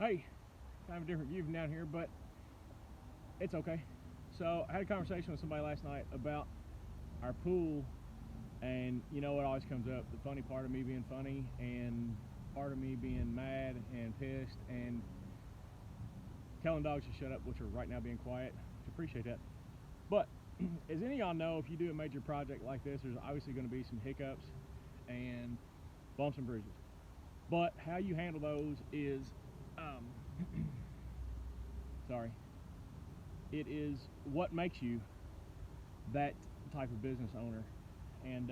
Hey, kind of a different view from down here, but it's okay. So I had a conversation with somebody last night about our pool, and you know what always comes up, the funny part of me being funny and part of me being mad and pissed and telling dogs to shut up, which are right now being quiet. I appreciate that. But as any of y'all know, if you do a major project like this, there's obviously going to be some hiccups and bumps and bruises. But how you handle those is, sorry, it is what makes you that type of business owner. And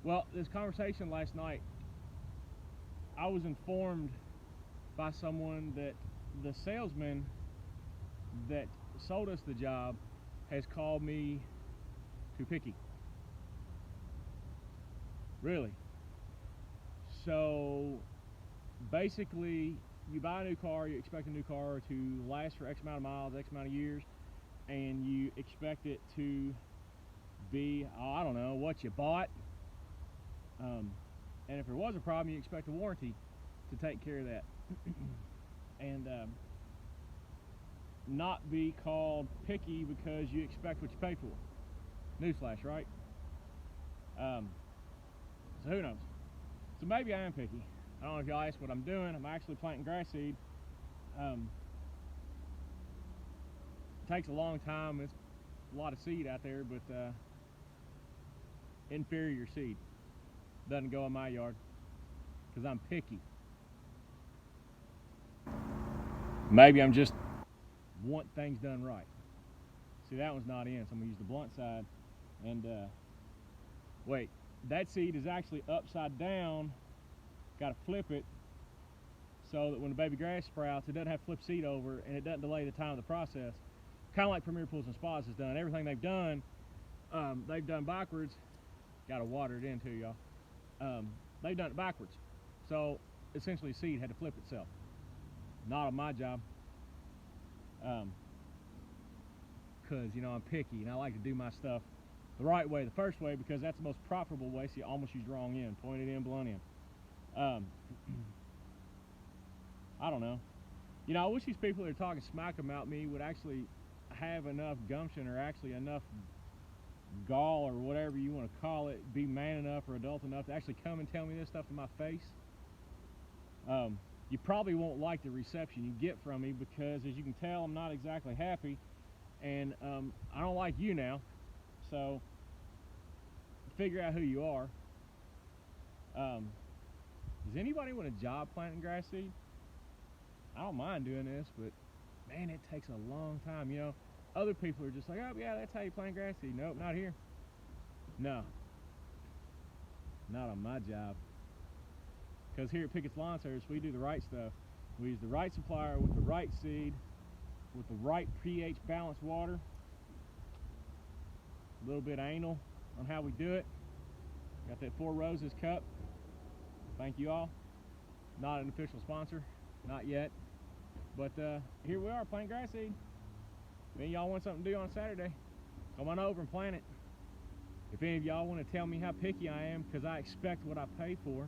well, this conversation last night, I was informed by someone that the salesman that sold us the job has called me too picky. Really. So basically, you buy a new car, you expect a new car to last for X amount of miles, X amount of years, and you expect it to be, I don't know, what you bought. And if there was a problem, you expect a warranty to take care of that. And not be called picky because you expect what you pay for. Newsflash, right? So who knows? So maybe I am picky. I don't know if y'all ask what I'm doing. I'm actually planting grass seed. It takes a long time. It's a lot of seed out there, but inferior seed doesn't go in my yard because I'm picky. Maybe I'm just want things done right. See, that one's not in, so I'm gonna use the blunt side. And wait, that seed is actually upside down. Got to flip it so that when the baby grass sprouts, it doesn't have to flip seed over and it doesn't delay the time of the process. Kind of like Premier Pools and Spas has done. Everything they've done backwards. Got to water it in too, y'all. They've done it backwards. So essentially seed had to flip itself. Not on my job. Because, you know, I'm picky and I like to do my stuff the right way, the first way, because that's the most profitable way. So you almost use wrong end, pointed in, blunt in. I don't know. You know, I wish these people that are talking smack about me would actually have enough gumption or actually enough gall or whatever you want to call it, be man enough or adult enough to actually come and tell me this stuff to my face. You probably won't like the reception you get from me because, as you can tell, I'm not exactly happy, and I don't like you now. So figure out who you are. Does anybody want a job planting grass seed? I don't mind doing this, but man, it takes a long time. You know, other people are just like, oh yeah, that's how you plant grass seed. Nope, not here. No, not on my job. Because here at Pickett's Lawn Service, we do the right stuff. We use the right supplier with the right seed, with the right pH balanced water. A little bit anal on how we do it. Got that Four Roses cup. Thank you all. Not an official sponsor, not yet. But here we are, planting grass seed. If any of y'all want something to do on Saturday, come on over and plant it. If any of y'all want to tell me how picky I am because I expect what I pay for,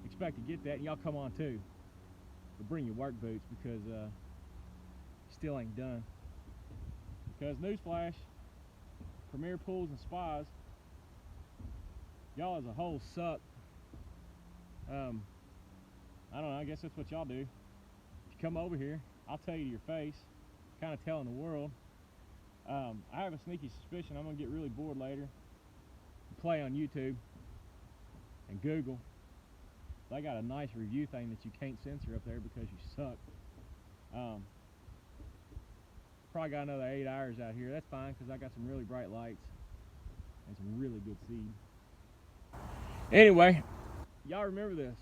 expect to get that, and y'all come on too. But bring your work boots because still ain't done. Because newsflash, Premier Pools and Spas, y'all as a whole suck. I don't know, I guess that's what y'all do. If you come over here, I'll tell you to your face, kind of telling the world. I have a sneaky suspicion I'm going to get really bored later, play on YouTube and Google. They got a nice review thing that you can't censor up there because you suck. Probably got another 8 hours out here. That's fine because I got some really bright lights and some really good seed. Anyway, y'all remember this.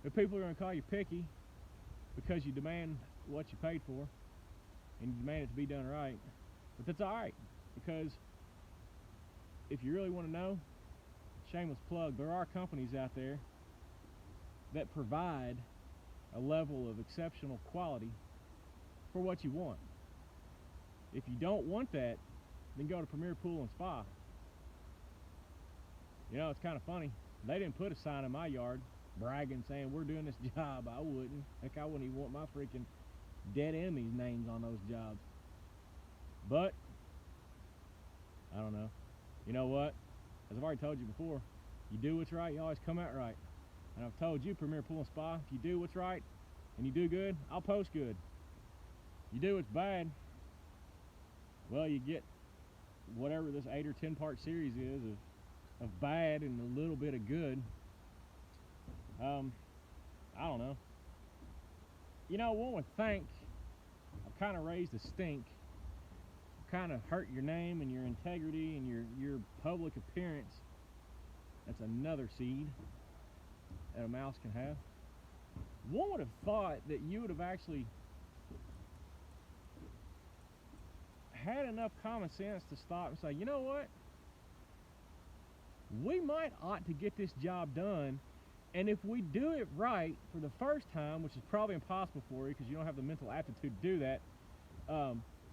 If people are going to call you picky because you demand what you paid for and you demand it to be done right, but that's alright, because if you really want to know, shameless plug, there are companies out there that provide a level of exceptional quality for what you want. If you don't want that, then go to Premier Pool and Spa. You know, it's kind of funny. They didn't put a sign in my yard bragging, saying we're doing this job. I wouldn't. Heck, I wouldn't even want my freaking dead enemies' names on those jobs. But I don't know. You know what? As I've already told you before, you do what's right, you always come out right. And I've told you, Premier Pool and Spa, if you do what's right and you do good, I'll post good. You do what's bad, well, you get whatever this 8 or 10 part series is of bad and a little bit of good. I don't know. You know, one would think I've kind of raised a stink, kind of hurt your name and your integrity and your public appearance. That's another seed that a mouse can have. One would have thought that you would have actually had enough common sense to stop and say, you know what? We might ought to get this job done, and if we do it right for the first time, which is probably impossible for you because you don't have the mental aptitude to do that,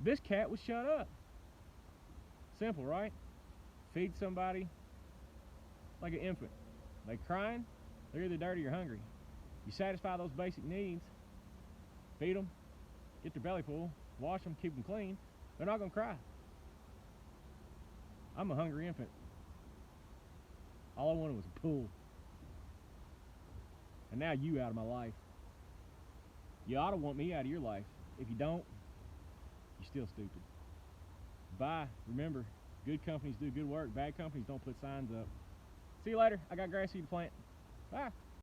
this cat would shut up. Simple, right? Feed somebody like an infant. They crying, they're either dirty or hungry. You satisfy those basic needs, feed them, get their belly full, wash them, keep them clean, they're not going to cry. I'm a hungry infant. All I wanted was a pool. And now you out of my life. You ought to want me out of your life. If you don't, you're still stupid. Bye. Remember, good companies do good work. Bad companies don't put signs up. See you later. I got grass seed to plant. Bye.